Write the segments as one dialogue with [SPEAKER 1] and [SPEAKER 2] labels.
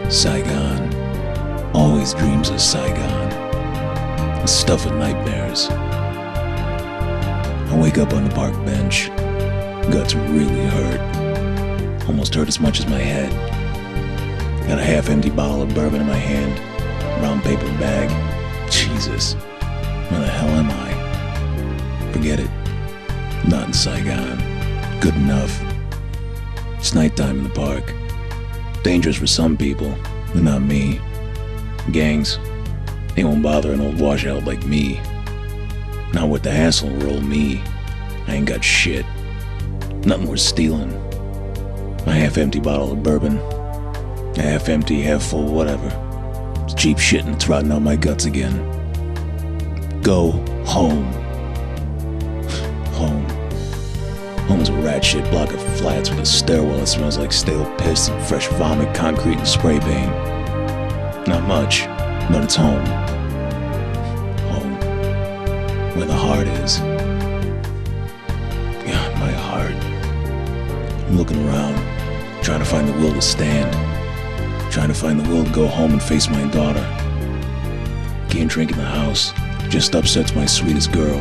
[SPEAKER 1] Saigon. Always dreams of Saigon. The stuff of nightmares. I wake up on the park bench. Guts really hurt. Almost hurt as much as my head. Got a half-empty bottle of bourbon in my hand. Brown paper bag. Jesus. Where the hell am I? Forget it. Not in Saigon. Good enough. It's nighttime in the park. Dangerous for some people, but not me. Gangs, they won't bother an old washout like me. Not with the hassle roll me. I ain't got shit. Nothing worth stealing. A half-empty bottle of bourbon. A half-empty, half-full, whatever. It's cheap shit and it's rotting out my guts again. Go home. Home. Home is a rat shit block of flats with a stairwell that smells like stale piss and fresh vomit, concrete, and spray paint. Not much, but it's home. Home. Where the heart is. God, my heart. I'm looking around, trying to find the will to stand. Trying to find the will to go home and face my daughter. Can't drink in the house. Just upsets my sweetest girl.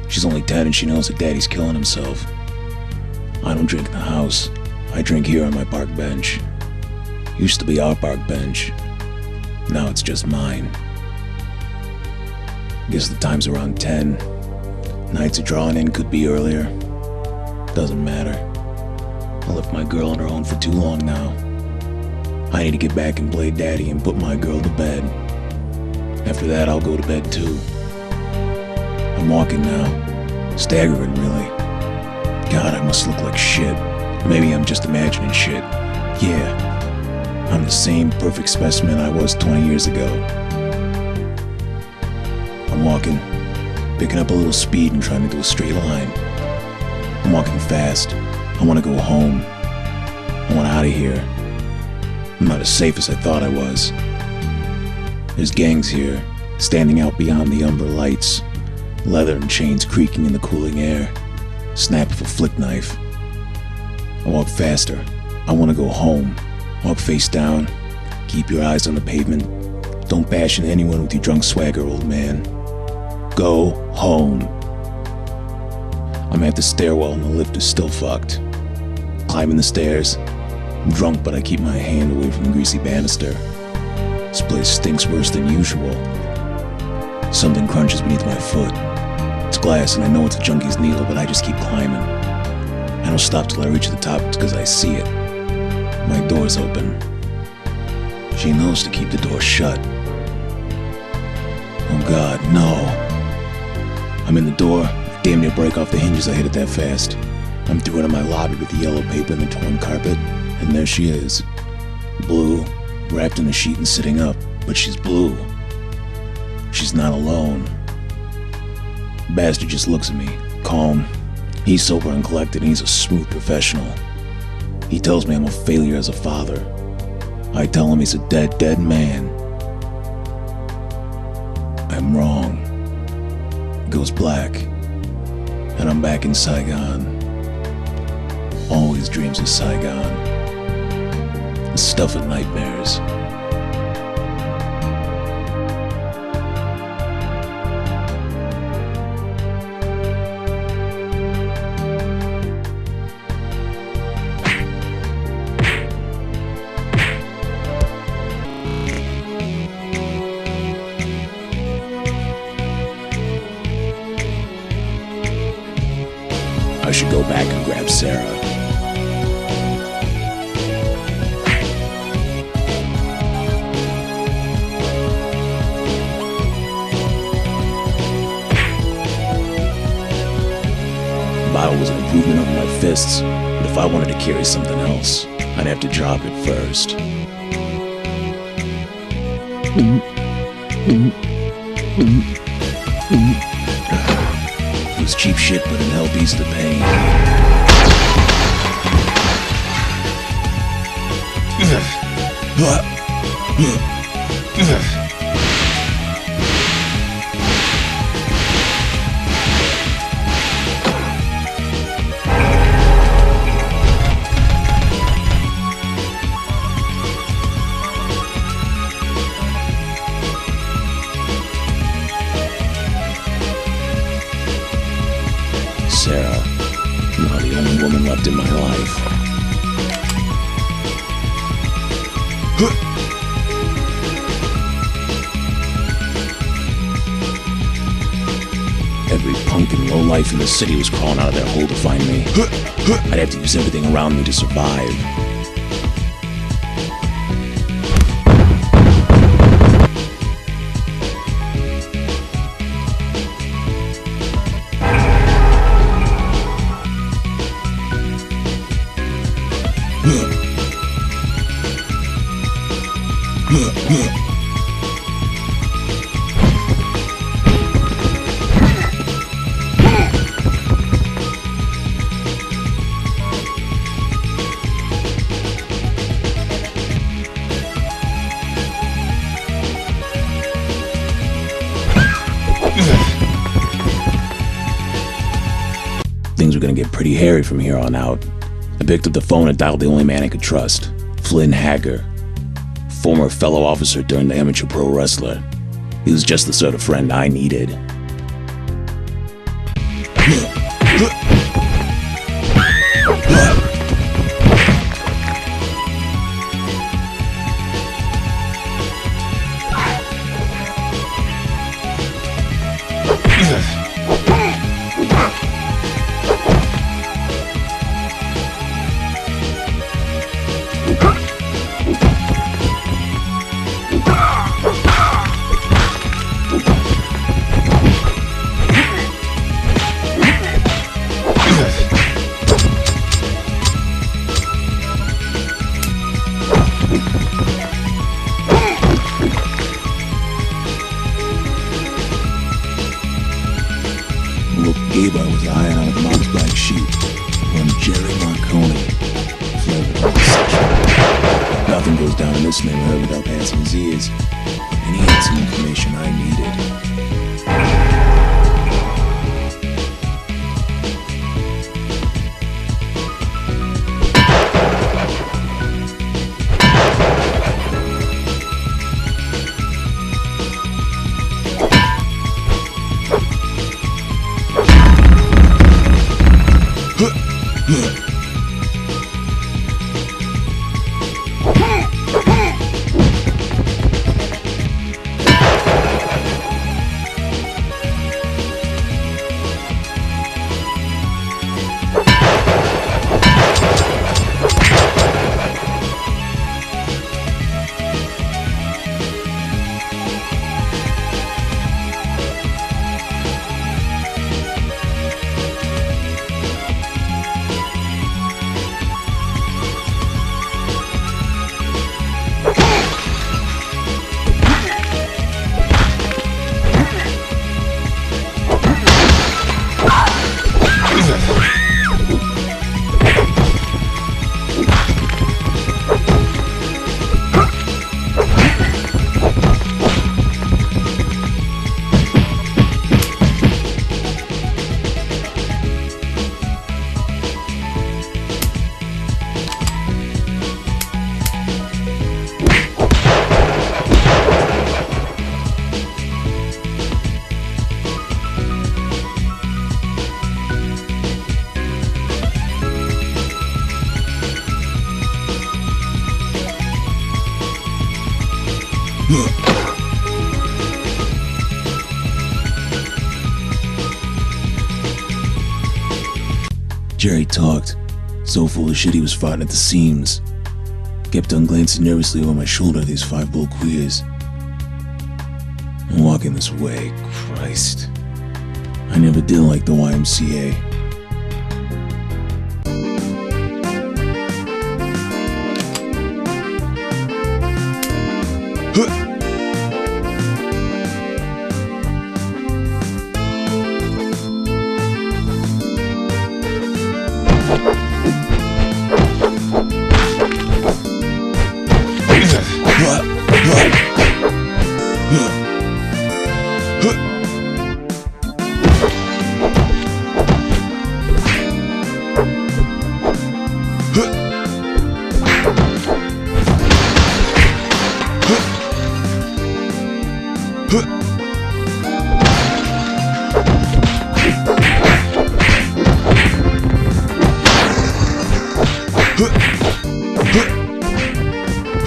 [SPEAKER 1] She's only 10 and she knows that daddy's killing himself. I don't drink in the house. I drink here on my park bench. Used to be our park bench. Now it's just mine. Guess the time's around 10. Nights are drawing in, could be earlier. Doesn't matter. I left my girl on her own for too long now. I need to get back and play daddy and put my girl to bed. After that, I'll go to bed too. I'm walking now. Staggering, really. God, I must look like shit. Maybe I'm just imagining shit. Yeah, I'm the same perfect specimen I was 20 years ago. I'm walking, picking up a little speed and trying to do a straight line. I'm walking fast. I want to go home. I want out of here. I'm not as safe as I thought I was. There's gangs here, standing out beyond the umber lights. Leather and chains creaking in the cooling air. Snap of a flick knife. I walk faster. I want to go home. Walk face down. Keep your eyes on the pavement. Don't bash into anyone with your drunk swagger, old man. Go home. I'm at the stairwell and the lift is still fucked. Climbing the stairs. I'm drunk, but I keep my hand away from the greasy banister. This place stinks worse than usual. Something crunches beneath my foot. It's glass and I know it's a junkie's needle, but I just keep climbing. I don't stop till I reach the top because I see it. My door's open. She knows to keep the door shut. Oh God, no. I'm in the door. I damn near break off the hinges. I hit it that fast. I'm through into my lobby with the yellow paper and the torn carpet, and there she is. Blue, wrapped in a sheet and sitting up, but she's blue. She's not alone. Bastard just looks at me, calm. He's sober and collected, and he's a smooth professional. He tells me I'm a failure as a father. I tell him he's a dead man. I'm wrong. It goes black, and I'm back in Saigon. Always dreams of Saigon. The stuff of nightmares. I should go back and grab Sarah. The bottle was an improvement over my fists, but if I wanted to carry something else, I'd have to drop it first. It was cheap shit, but it helped ease the pain. left in my life. Every punk and lowlife in the city was crawling out of their hole to find me. I'd have to use everything around me to survive. Things were gonna get pretty hairy from here on out. I picked up the phone and dialed the only man I could trust, Flynn Hacker, former fellow officer turned amateur pro wrestler. He was just the sort of friend I needed. Gaber was a high out of the mom's black sheep, one Jerry Marconi, flavor of the section. Nothing goes down in this neighborhood without passing his ears, and he had some information I needed. Jerry talked, so full of shit he was farting at the seams. Kept on glancing nervously over my shoulder at these 5 bull queers. I'm walking this way, Christ. I never did like the YMCA.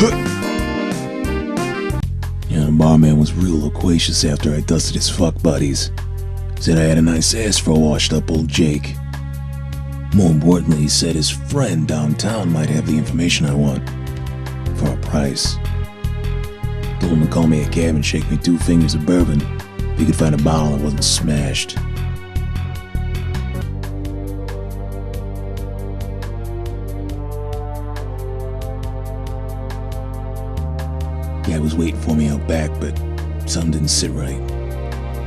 [SPEAKER 1] Yeah, the barman was real loquacious after I dusted his fuck buddies. Said I had a nice ass for a washed up old Jake. More importantly, he said his friend downtown might have the information I want. For a price. Told him to call me a cab and shake me 2 fingers of bourbon if he could find a bottle that wasn't smashed. Guy was waiting for me out back, but something didn't sit right.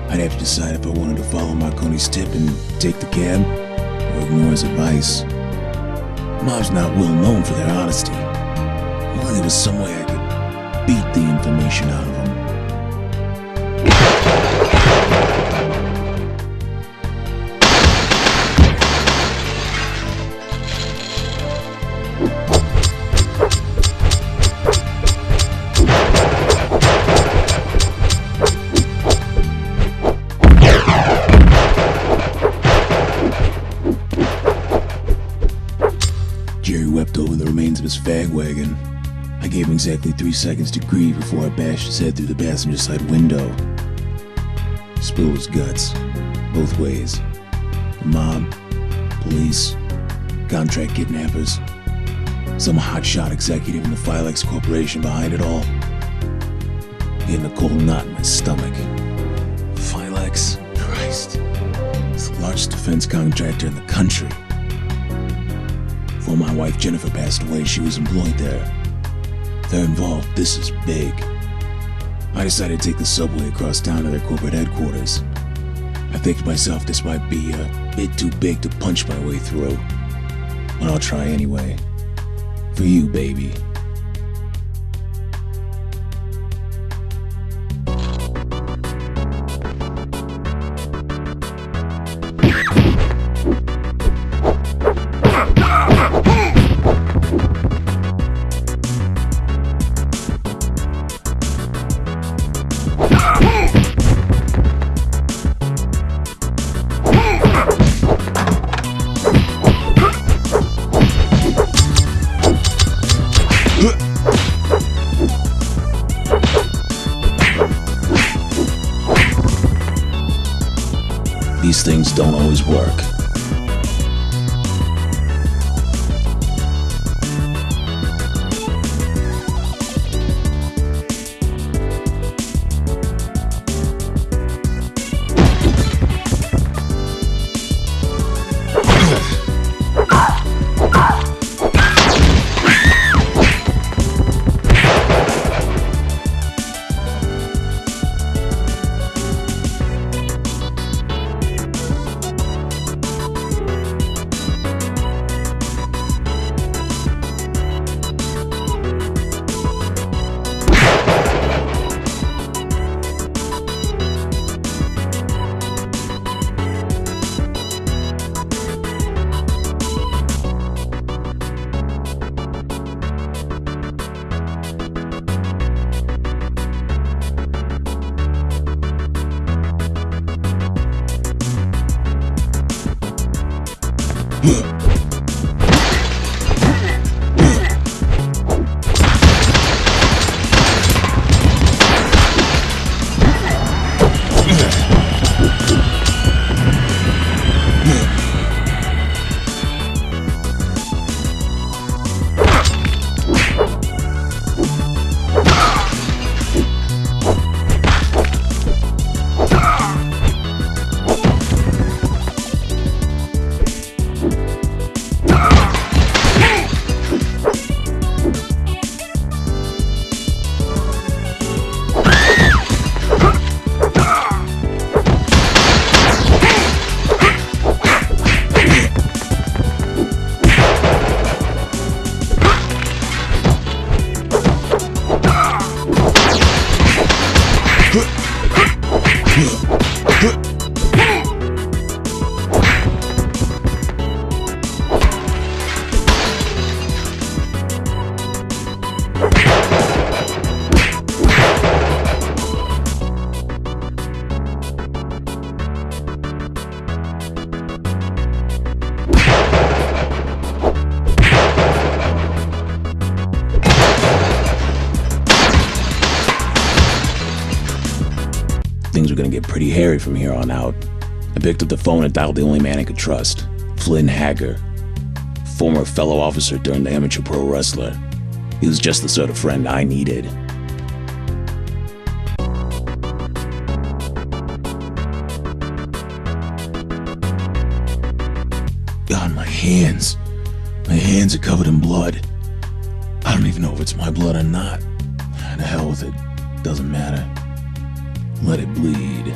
[SPEAKER 1] I'd have to decide if I wanted to follow Marconi's tip and take the cab, or ignore his advice. Mob's not well known for their honesty. Only there was some way I could beat the information out of him. Jerry wept over the remains of his fag wagon. I gave him exactly 3 seconds to grieve before I bashed his head through the passenger side window. Spilled his guts, both ways. The mob, police, contract kidnappers, some hotshot executive in the Philex Corporation behind it all. Getting a cold knot in my stomach. Philex? Christ. It's the largest defense contractor in the country. Before my wife Jennifer passed away, she was employed there. If they're involved, this is big. I decided to take the subway across town to their corporate headquarters. I think to myself this might be a bit too big to punch my way through. But I'll try anyway. For you, baby. These things don't always work. are gonna get pretty hairy from here on out. I picked up the phone and dialed the only man I could trust, Flynn Hager, former fellow officer turned amateur pro wrestler. He was just the sort of friend I needed. God, my hands. My hands are covered in blood. I don't even know if it's my blood or not. To hell with it. Doesn't matter. Let it bleed.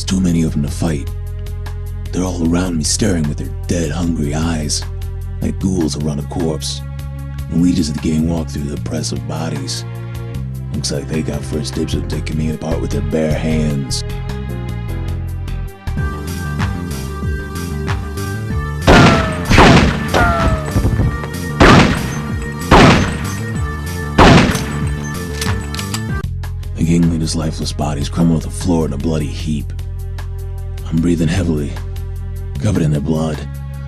[SPEAKER 1] Too many of them to fight. They're all around me staring with their dead, hungry eyes, like ghouls around a corpse. The leaders of the gang walk through the press of bodies. Looks like they got first dibs of taking me apart with their bare hands. The gang leaders' lifeless bodies crumble to the floor in a bloody heap. I'm breathing heavily, covered in their blood,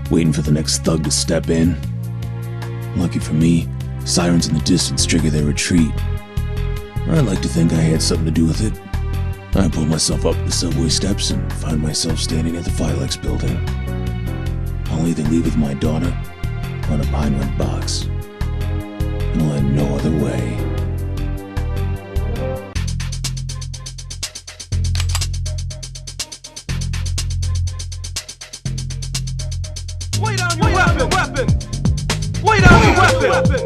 [SPEAKER 1] waiting for the next thug to step in. Lucky for me, sirens in the distance trigger their retreat. I'd like to think I had something to do with it. I pull myself up the subway steps and find myself standing at the Philex building. I'll either leave with my daughter or in a pine wet box. And I'll have no other way.
[SPEAKER 2] Lay down your weapon! Lay down your weapon!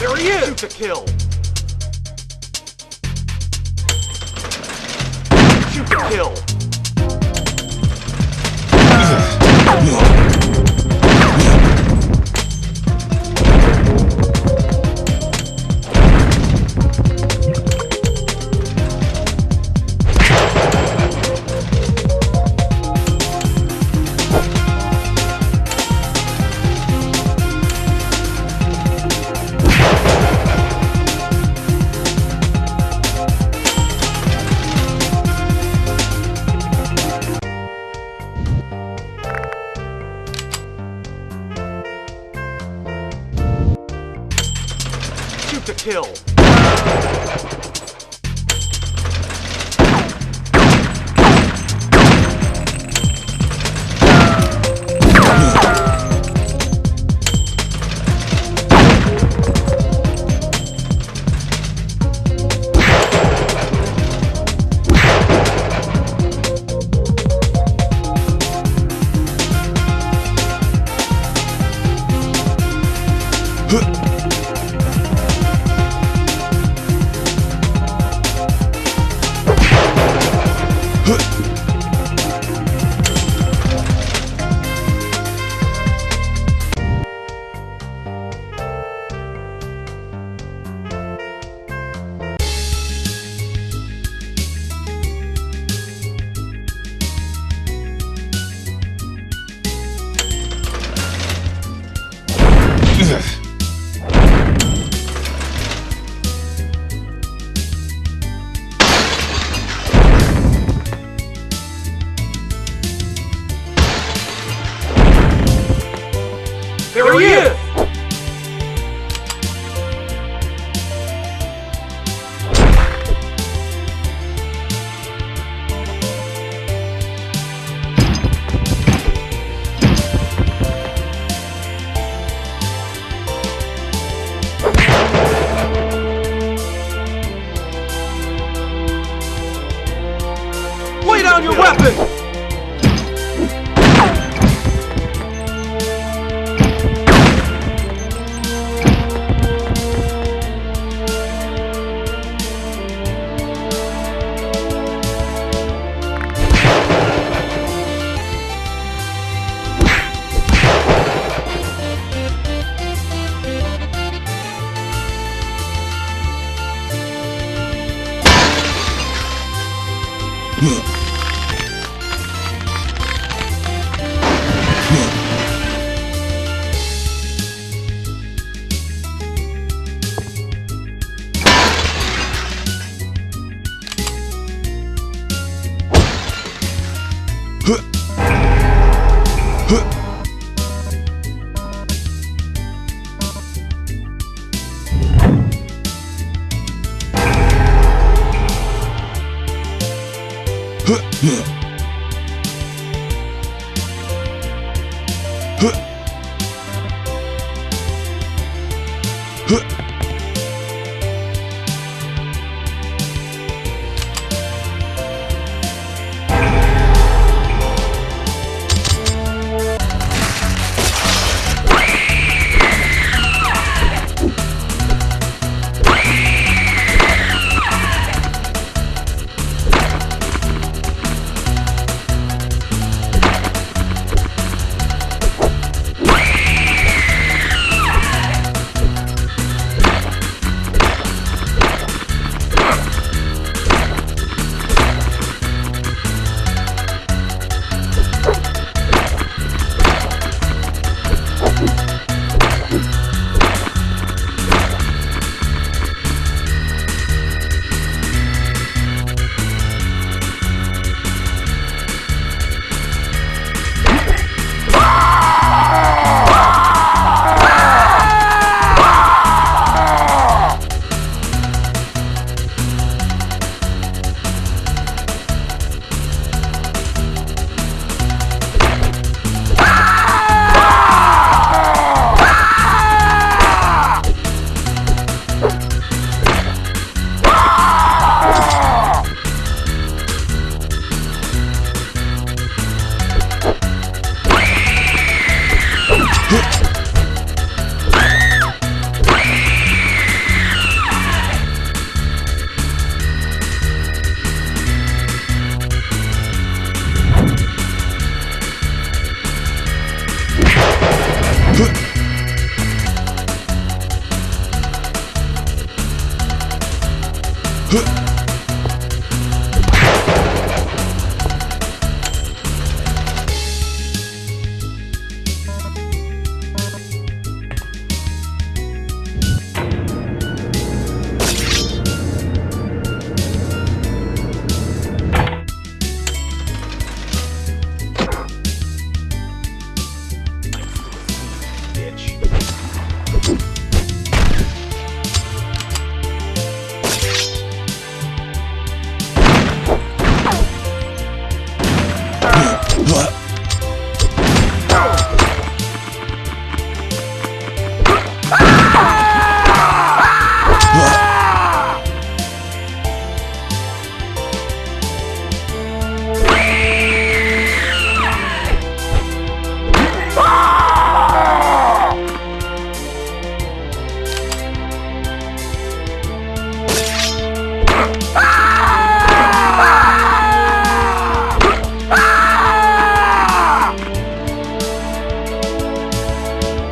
[SPEAKER 2] There he is! Shoot to kill! Shoot to kill! To kill. There he is! Lay down your weapon!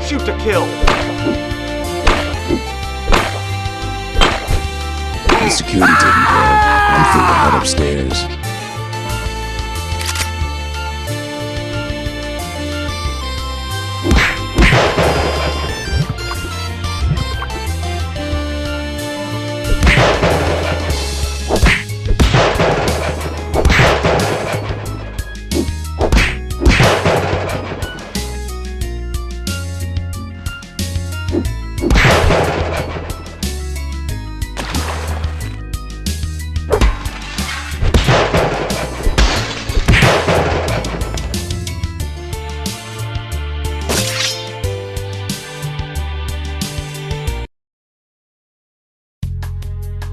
[SPEAKER 2] Shoot to kill.
[SPEAKER 1] The security taken care of. I'm free to head upstairs.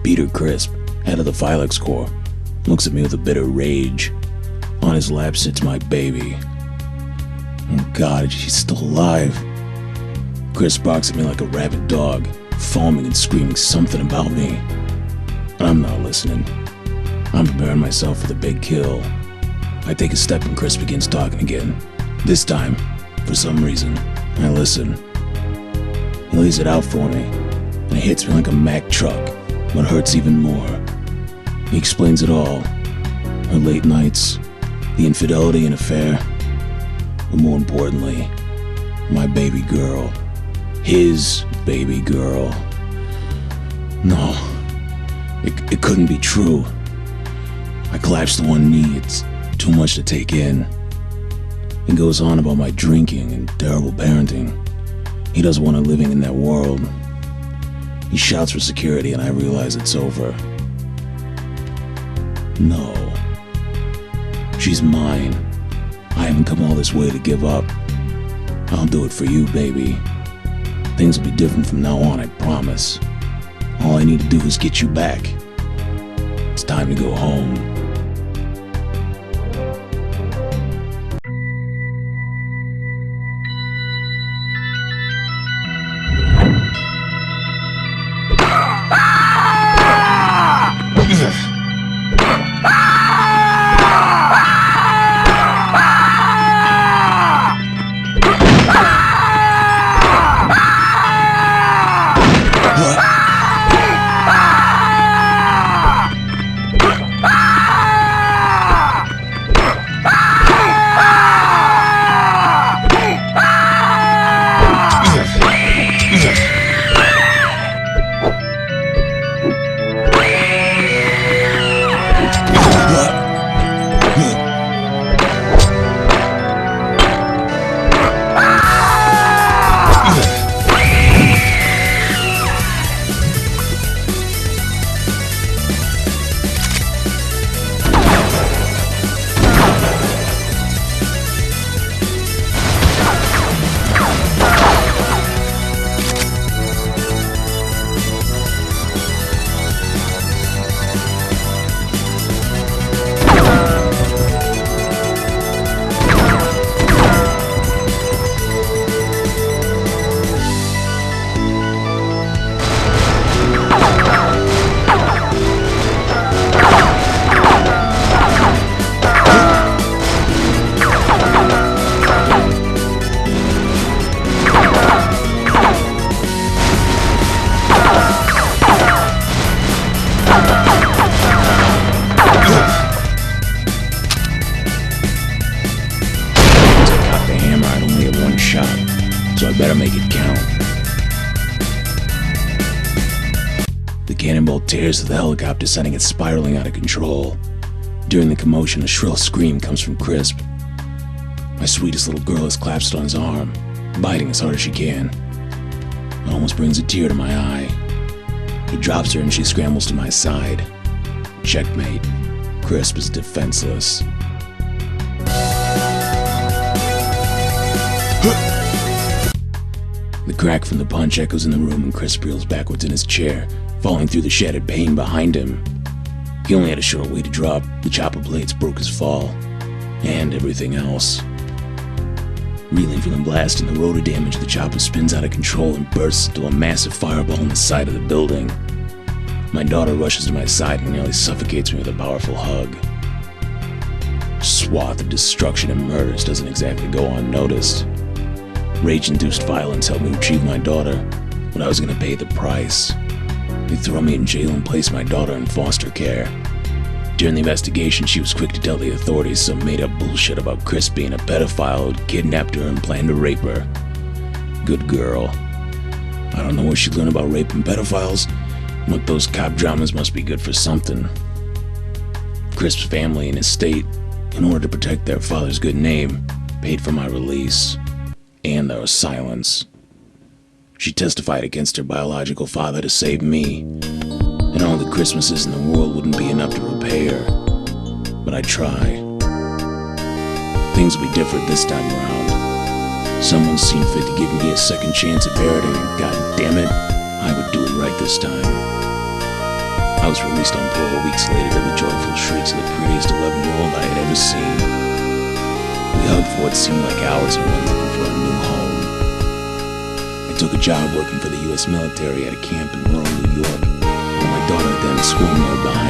[SPEAKER 1] Peter Crisp, head of the Phylex Corps, looks at me with a bit of rage. On his lap sits my baby. Oh God, she's still alive. Crisp barks at me like a rabid dog, foaming and screaming something about me. I'm not listening. I'm preparing myself for the big kill. I take a step and Crisp begins talking again. This time, for some reason, I listen. He lays it out for me, and it hits me like a Mack truck. What hurts even more, he explains it all. Her late nights, the infidelity and affair, but more importantly, my baby girl. His baby girl. No, it couldn't be true. I collapse to one knee, it's too much to take in. He goes on about my drinking and terrible parenting. He doesn't want her living in that world. He shouts for security and I realize it's over. No. She's mine. I haven't come all this way to give up. I'll do it for you, baby. Things will be different from now on, I promise. All I need to do is get you back. It's time to go home. So I better make it count. The cannonball tears to the helicopter, sending it spiraling out of control. During the commotion, a shrill scream comes from Crisp. My sweetest little girl is clasped on his arm, biting as hard as she can. It almost brings a tear to my eye. He drops her and she scrambles to my side. Checkmate. Crisp is defenseless. The crack from the punch echoes in the room and Crisp reels backwards in his chair, falling through the shattered pane behind him. He only had a short way to drop. The chopper blades broke his fall, and everything else. Reeling from the blast and the rotor damage, the chopper spins out of control and bursts into a massive fireball in the side of the building. My daughter rushes to my side and nearly suffocates me with a powerful hug. Swath of destruction and murders doesn't exactly go unnoticed. Rage-induced violence helped me retrieve my daughter, but I was going to pay the price. They throw me in jail and place my daughter in foster care. During the investigation, she was quick to tell the authorities some made-up bullshit about Crisp being a pedophile who'd kidnapped her and planned to rape her. Good girl. I don't know where she learned about rape and pedophiles, but those cop dramas must be good for something. Crisp's family and estate, in order to protect their father's good name, paid for my release. And there was silence. She testified against her biological father to save me, and all the Christmases in the world wouldn't be enough to repay her. But I'd try. Things will be different this time around. Someone's seen fit to give me a second chance at parenting, and god damn it, I would do it right this time. I was released on parole weeks later to the joyful shrieks of the prettiest 11-year-old I had ever seen. We hugged for what seemed like hours and went looking for a new home. I took a job working for the U.S. military at a camp in rural New York, while my daughter attended school nearby.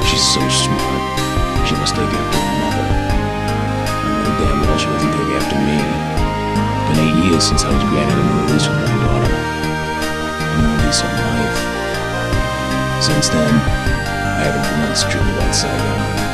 [SPEAKER 1] She's so smart. She must take after her mother. I know damn well she doesn't take after me. It's been 8 years since I was granted a new release with my daughter. And it will be some life. Since then, I haven't once dreamed about Saigon.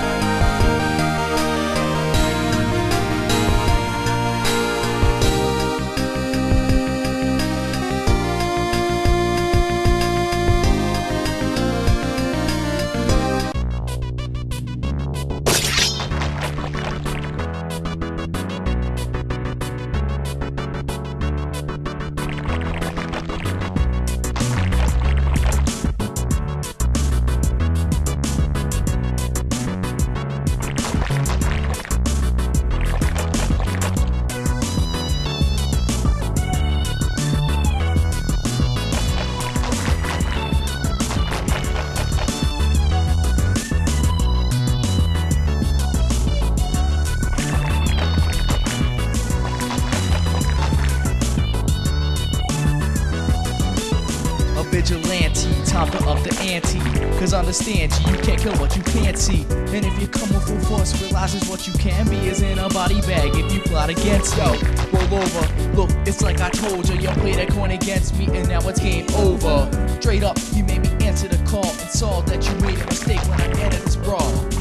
[SPEAKER 3] vigilante, time to up the ante. Cause understand you can't kill what you can't see. And if you come with full force, realizes what you can be is in a body bag if you plot against. Yo, roll over, look, it's like I told you. You played that coin against me and now it's game over. Straight up, you made me answer the call and saw that you made a mistake when I entered this brawl.